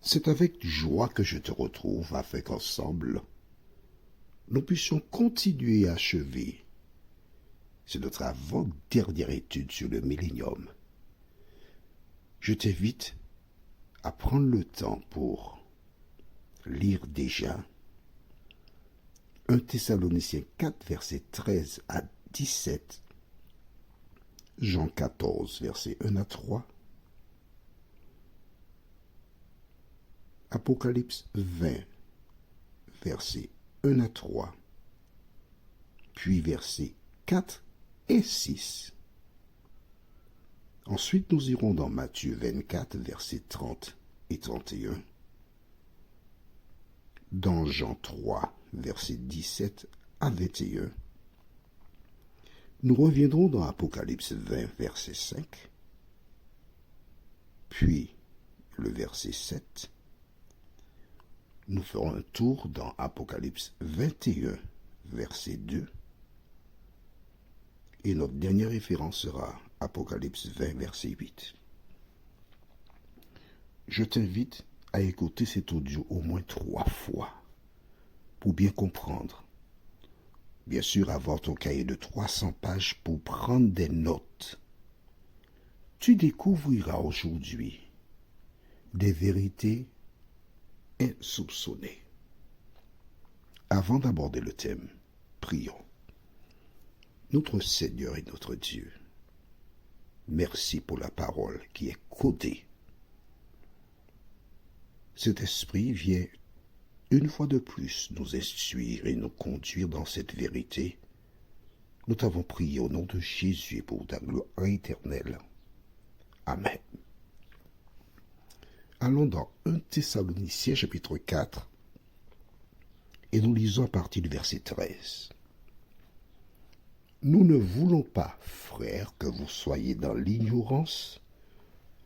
C'est avec joie que je te retrouve afin qu'ensemble, nous puissions continuer à achever. C'est notre avant-dernière étude sur le millénium. Je t'invite à prendre le temps pour lire déjà 1 Thessaloniciens 4, versets 13 à 17, Jean 14, versets 1 à 3, Apocalypse 20, versets 1 à 3, puis versets 4 et 6. Ensuite, nous irons dans Matthieu 24, versets 30 et 31, dans Jean 3, versets 17 à 21. Nous reviendrons dans Apocalypse 20, verset 5, puis le verset 7. Nous ferons un tour dans Apocalypse 21, verset 2. Et notre dernière référence sera Apocalypse 20, verset 8. Je t'invite à écouter cet audio au moins 3 fois pour bien comprendre. Bien sûr, avoir ton cahier de 300 pages pour prendre des notes. Tu découvriras aujourd'hui des vérités insoupçonnées. Avant d'aborder le thème, prions. Notre Seigneur et notre Dieu, merci pour la parole qui est codée. Cet esprit vient une fois de plus nous instruire et nous conduire dans cette vérité. Nous t'avons prié au nom de Jésus et pour ta gloire éternelle. Amen. Allons dans 1 Thessaloniciens chapitre 4 et nous lisons à partir du verset 13. Nous ne voulons pas, frères, que vous soyez dans l'ignorance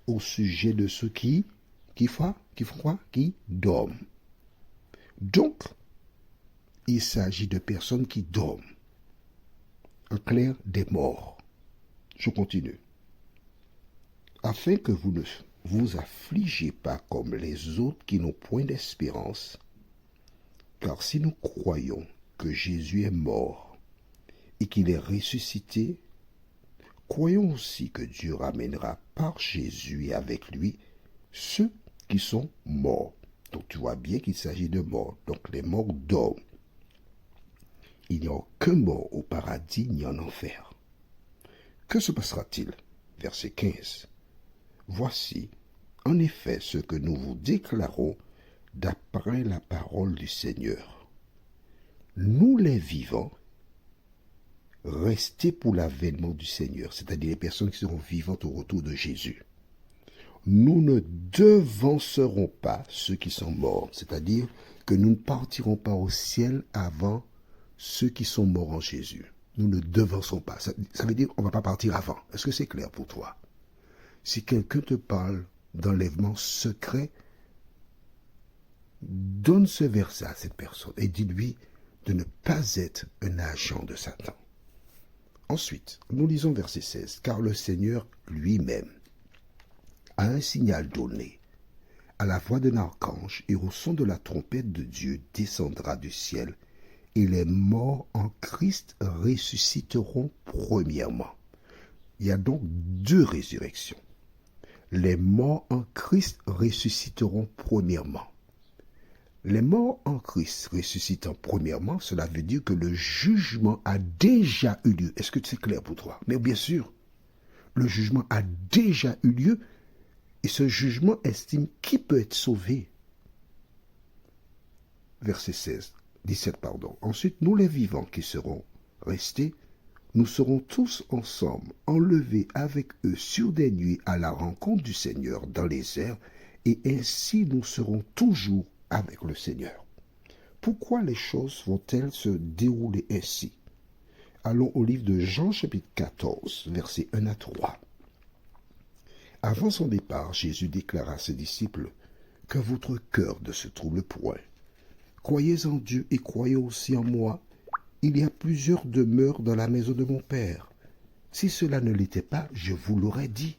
au sujet de ceux qui dorment. Donc, il s'agit de personnes qui dorment. En clair, des morts. Je continue. Afin que vous ne vous affligez pas comme les autres qui n'ont point d'espérance. Car si nous croyons que Jésus est mort et qu'il est ressuscité, croyons aussi que Dieu ramènera par Jésus et avec lui ceux qui sont morts. Donc tu vois bien qu'il s'agit de morts. Donc les morts dorment. Il n'y a aucun mort au paradis ni en enfer. Que se passera-t-il? Verset 15. Voici, en effet, ce que nous vous déclarons d'après la parole du Seigneur. Nous les vivants, restés pour l'avènement du Seigneur, c'est-à-dire les personnes qui seront vivantes au retour de Jésus. Nous ne devancerons pas ceux qui sont morts, c'est-à-dire que nous ne partirons pas au ciel avant ceux qui sont morts en Jésus. Nous ne devancerons pas. Ça veut dire qu'on ne va pas partir avant. Est-ce que c'est clair pour toi? Si quelqu'un te parle d'enlèvement secret, donne ce verset à cette personne et dis-lui de ne pas être un agent de Satan. Ensuite, nous lisons verset 16. Car le Seigneur lui-même a un signal donné. À la voix d'un archange et au son de la trompette de Dieu descendra du ciel, et les morts en Christ ressusciteront premièrement. Il y a donc 2 résurrections. Les morts en Christ ressusciteront premièrement. Les morts en Christ ressuscitant premièrement, cela veut dire que le jugement a déjà eu lieu. Est-ce que c'est clair pour toi? Mais bien sûr, le jugement a déjà eu lieu et ce jugement estime qui peut être sauvé. Verset 17. Ensuite, nous les vivants qui serons restés, nous serons tous ensemble enlevés avec eux sur des nuées à la rencontre du Seigneur dans les airs, et ainsi nous serons toujours avec le Seigneur. Pourquoi les choses vont-elles se dérouler ainsi? Allons au livre de Jean chapitre 14, versets 1 à 3. Avant son départ, Jésus déclara à ses disciples « Que votre cœur ne se trouble point. Croyez en Dieu et croyez aussi en moi. Il y a plusieurs demeures dans la maison de mon Père. Si cela ne l'était pas, je vous l'aurais dit.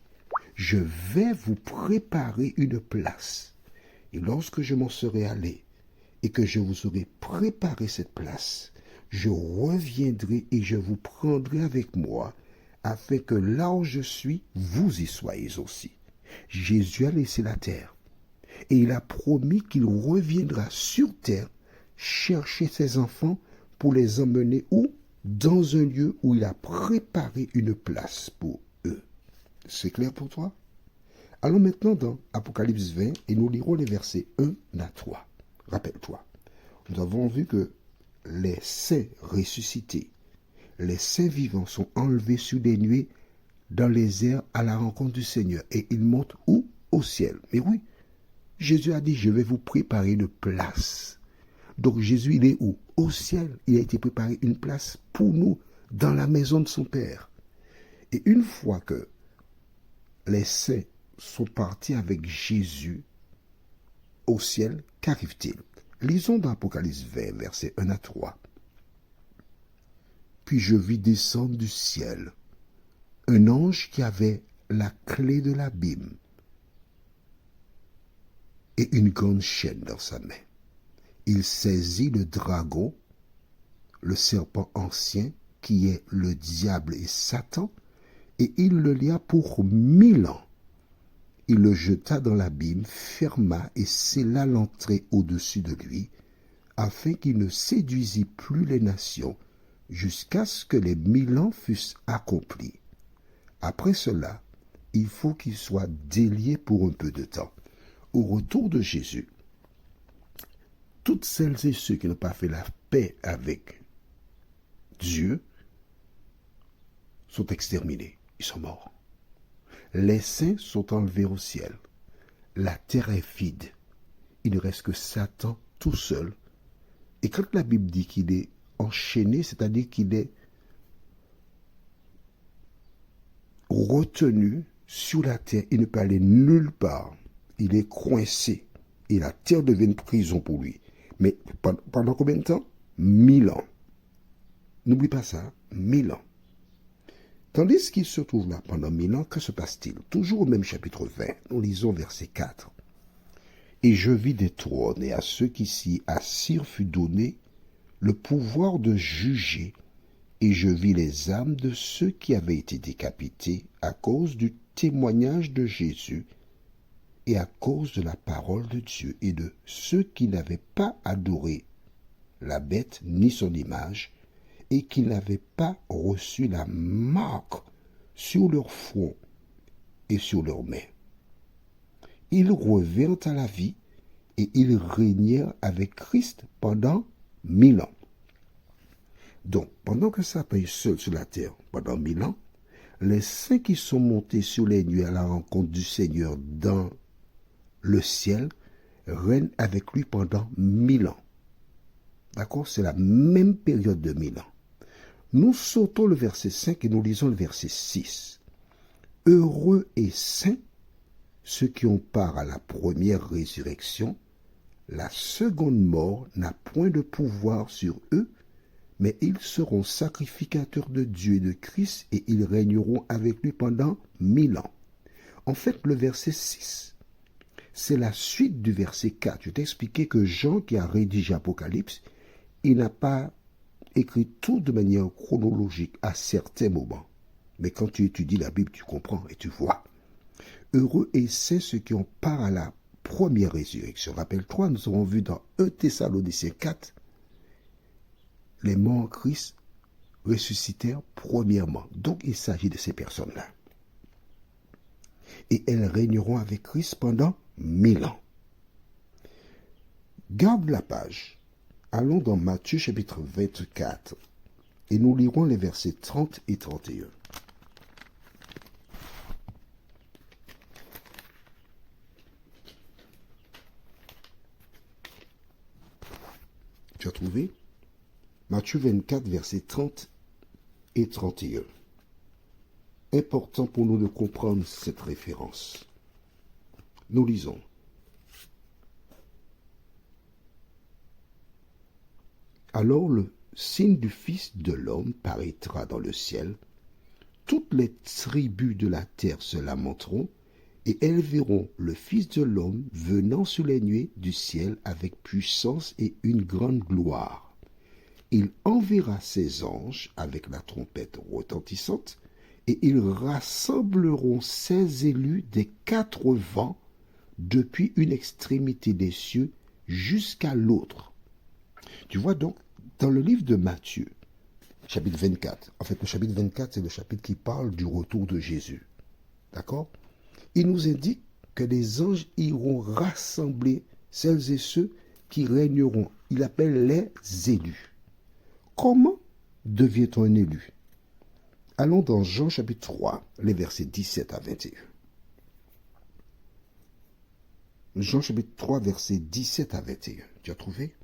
Je vais vous préparer une place. Et lorsque je m'en serai allé et que je vous aurai préparé cette place, je reviendrai et je vous prendrai avec moi, afin que là où je suis, vous y soyez aussi. Jésus a laissé la terre et il a promis qu'il reviendra sur terre chercher ses enfants pour les emmener où? Dans un lieu où il a préparé une place pour eux. C'est clair pour toi? Allons maintenant dans Apocalypse 20 et nous lirons les versets 1 à 3. Rappelle-toi, nous avons vu que les saints ressuscités, les saints vivants sont enlevés sur des nuées dans les airs à la rencontre du Seigneur. Et ils montent où? Au ciel. Mais oui, Jésus a dit, je vais vous préparer une place. Donc Jésus, il est où? Au ciel. Il a été préparé une place pour nous dans la maison de son Père. Et une fois que les saints sont partis avec Jésus au ciel, qu'arrive-t-il? Lisons dans Apocalypse 20, versets 1 à 3. Puis je vis descendre du ciel un ange qui avait la clé de l'abîme et une grande chaîne dans sa main. Il saisit le dragon, le serpent ancien, qui est le diable et Satan, et il le lia pour 1000 ans. Il le jeta dans l'abîme, ferma et scella l'entrée au-dessus de lui, afin qu'il ne séduisît plus les nations, jusqu'à ce que les 1000 ans fussent accomplis. Après cela, il faut qu'il soit délié pour un peu de temps. Au retour de Jésus, toutes celles et ceux qui n'ont pas fait la paix avec Dieu sont exterminés, ils sont morts. Les saints sont enlevés au ciel. La terre est vide. Il ne reste que Satan tout seul. Et quand la Bible dit qu'il est enchaîné, c'est-à-dire qu'il est retenu sur la terre, il ne peut aller nulle part. Il est coincé. Et la terre devient une prison pour lui. Mais pendant combien de temps? 1000 ans. N'oublie pas ça, 1000 ans. Tandis qu'il se trouve là pendant 1000 ans, que se passe-t-il? Toujours au même chapitre 20, nous lisons verset 4. Et je vis des trônes, et à ceux qui s'y assirent fut donné le pouvoir de juger, et je vis les âmes de ceux qui avaient été décapités à cause du témoignage de Jésus, et à cause de la parole de Dieu, et de ceux qui n'avaient pas adoré la bête ni son image, et qui n'avaient pas reçu la marque sur leur front et sur leurs mains. Ils revinrent à la vie et ils régnèrent avec Christ pendant 1000 ans. Donc, pendant que Satan est seul sur la terre pendant 1000 ans, les saints qui sont montés sur les nuées à la rencontre du Seigneur dans le ciel règnent avec lui pendant 1000 ans. D'accord? C'est la même période de 1000 ans. Nous sautons le verset 5 et nous lisons le verset 6. Heureux et saints ceux qui ont part à la première résurrection, la seconde mort n'a point de pouvoir sur eux, mais ils seront sacrificateurs de Dieu et de Christ et ils régneront avec lui pendant 1000 ans. En fait, le verset 6, c'est la suite du verset 4. Je t'ai expliqué que Jean, qui a rédigé Apocalypse, il n'a pas écrit tout de manière chronologique à certains moments. Mais quand tu étudies la Bible, tu comprends et tu vois. Heureux et saints ceux qui ont part à la première résurrection. Rappelle-toi, nous avons vu dans 1 Thessaloniciens 4, les morts en Christ ressuscitèrent premièrement. Donc il s'agit de ces personnes-là. Et elles régneront avec Christ pendant 1000 ans. Garde la page. Allons dans Matthieu chapitre 24 et nous lirons les versets 30 et 31. Tu as trouvé? Matthieu 24, versets 30 et 31. Important pour nous de comprendre cette référence. Nous lisons. Alors le signe du Fils de l'homme paraîtra dans le ciel. Toutes les tribus de la terre se lamenteront, Et elles verront le Fils de l'homme venant sur les nuées du ciel avec puissance et une grande gloire. Il enverra ses anges avec la trompette retentissante, et ils rassembleront ses élus des 4 vents, depuis une extrémité des cieux jusqu'à l'autre. Tu vois donc, dans le livre de Matthieu, chapitre 24, en fait le chapitre 24 c'est le chapitre qui parle du retour de Jésus. D'accord? Il nous indique que les anges iront rassembler celles et ceux qui régneront. Il appelle les élus. Comment devient-on un élu? Allons dans Jean chapitre 3, les versets 17 à 21. Jean chapitre 3, versets 17 à 21. Tu as trouvé?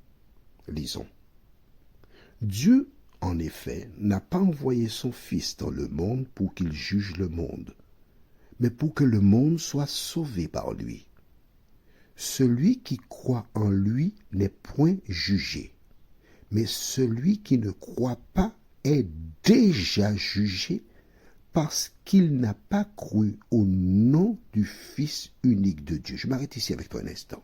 Lisons. Dieu, en effet, n'a pas envoyé son Fils dans le monde pour qu'il juge le monde, mais pour que le monde soit sauvé par lui. Celui qui croit en lui n'est point jugé, mais celui qui ne croit pas est déjà jugé parce qu'il n'a pas cru au nom du Fils unique de Dieu. Je m'arrête ici avec toi un instant.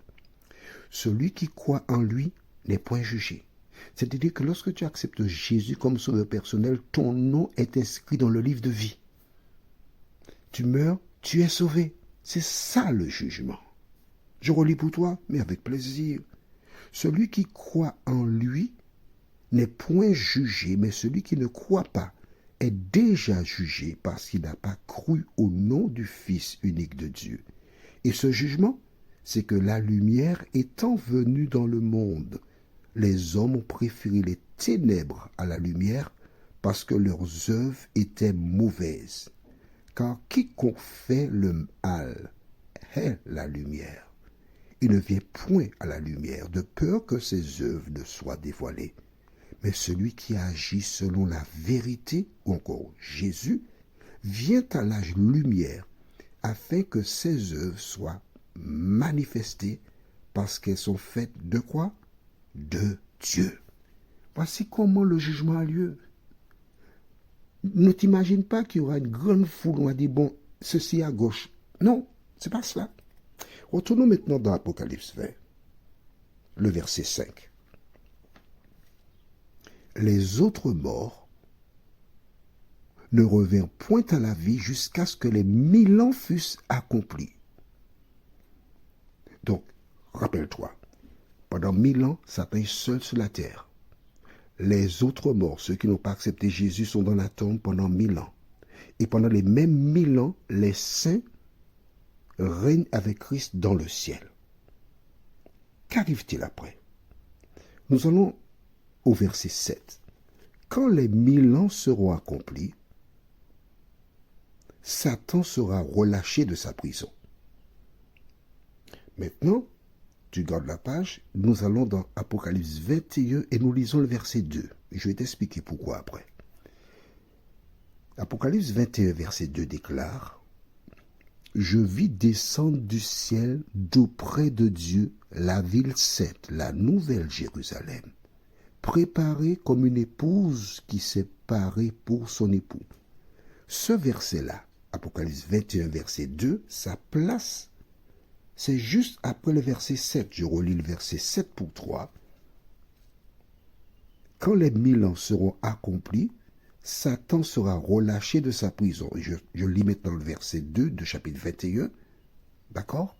Celui qui croit en lui n'est point jugé. C'est-à-dire que lorsque tu acceptes Jésus comme sauveur personnel, ton nom est inscrit dans le livre de vie. Tu meurs, tu es sauvé. C'est ça le jugement. Je relis pour toi, mais avec plaisir. Celui qui croit en lui n'est point jugé, mais celui qui ne croit pas est déjà jugé parce qu'il n'a pas cru au nom du Fils unique de Dieu. Et ce jugement, c'est que la lumière étant venue dans le monde, les hommes ont préféré les ténèbres à la lumière parce que leurs œuvres étaient mauvaises. Car quiconque fait le mal est la lumière. Il ne vient point à la lumière de peur que ses œuvres ne soient dévoilées. Mais celui qui agit selon la vérité, ou encore Jésus, vient à la lumière afin que ses œuvres soient manifestées parce qu'elles sont faites de quoi? De Dieu. Voici comment le jugement a lieu. Ne t'imagine pas qu'il y aura une grande foule, on va dire, bon, ceci à gauche. Non, c'est pas cela. Retournons maintenant dans Apocalypse 20, le verset 5. Les autres morts ne revinrent point à la vie jusqu'à ce que les 1000 ans fussent accomplis. Donc, rappelle-toi, pendant 1000 ans, Satan est seul sur la terre. Les autres morts, ceux qui n'ont pas accepté Jésus, sont dans la tombe pendant 1000 ans. Et pendant les mêmes 1000 ans, les saints règnent avec Christ dans le ciel. Qu'arrive-t-il après? Nous allons au verset 7. Quand les 1000 ans seront accomplis, Satan sera relâché de sa prison. Maintenant, tu gardes la page, nous allons dans Apocalypse 21 et nous lisons le verset 2. Je vais t'expliquer pourquoi après. Apocalypse 21, verset 2 déclare: Je vis descendre du ciel d'auprès de Dieu la ville sainte, la nouvelle Jérusalem, préparée comme une épouse qui s'est parée pour son époux. Ce verset-là, Apocalypse 21, verset 2, sa place, c'est juste après le verset 7. Je relis le verset 7 pour 3. Quand les 1000 ans seront accomplis, Satan sera relâché de sa prison. Je lis maintenant le verset 2 de chapitre 21. D'accord?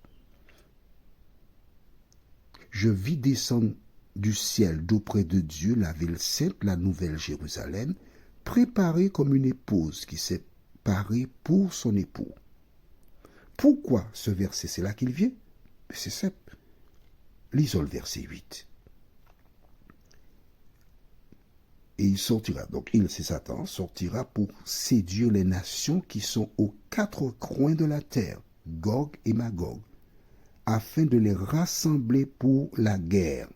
Je vis descendre du ciel d'auprès de Dieu la ville sainte, la nouvelle Jérusalem, préparée comme une épouse qui s'est parée pour son époux. Pourquoi ce verset? C'est là qu'il vient? C'est simple. Lisons le verset 8. Et il sortira, donc il, c'est Satan, sortira pour séduire les nations qui sont aux 4 coins de la terre, Gog et Magog, afin de les rassembler pour la guerre.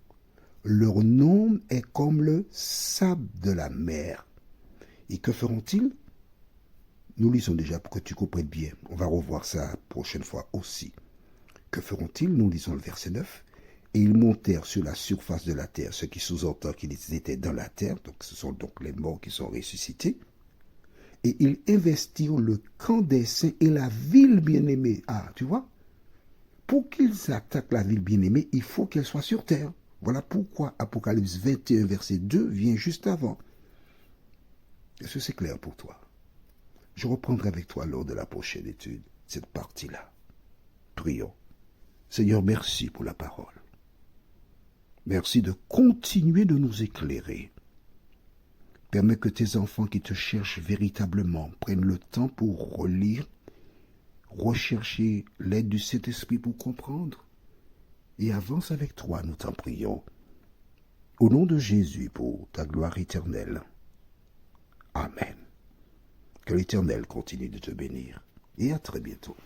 Leur nombre est comme le sable de la mer. Et que feront-ils? Nous lisons déjà pour que tu comprennes bien. On va revoir ça la prochaine fois aussi. Que feront-ils? Nous lisons le verset 9. Et ils montèrent sur la surface de la terre, ce qui sous-entend qu'ils étaient dans la terre, donc ce sont donc les morts qui sont ressuscités. et ils investirent le camp des saints et la ville bien-aimée. Ah, tu vois, pour qu'ils attaquent la ville bien-aimée, il faut qu'elle soit sur terre. Voilà pourquoi Apocalypse 21, verset 2 vient juste avant. Est-ce que c'est clair pour toi? Je reprendrai avec toi lors de la prochaine étude cette partie-là. Prions. Seigneur, merci pour la parole. Merci de continuer de nous éclairer. Permets que tes enfants qui te cherchent véritablement prennent le temps pour relire, rechercher l'aide du Saint-Esprit pour comprendre et avance avec toi, nous t'en prions. Au nom de Jésus, pour ta gloire éternelle. Amen. Que l'Éternel continue de te bénir et à très bientôt.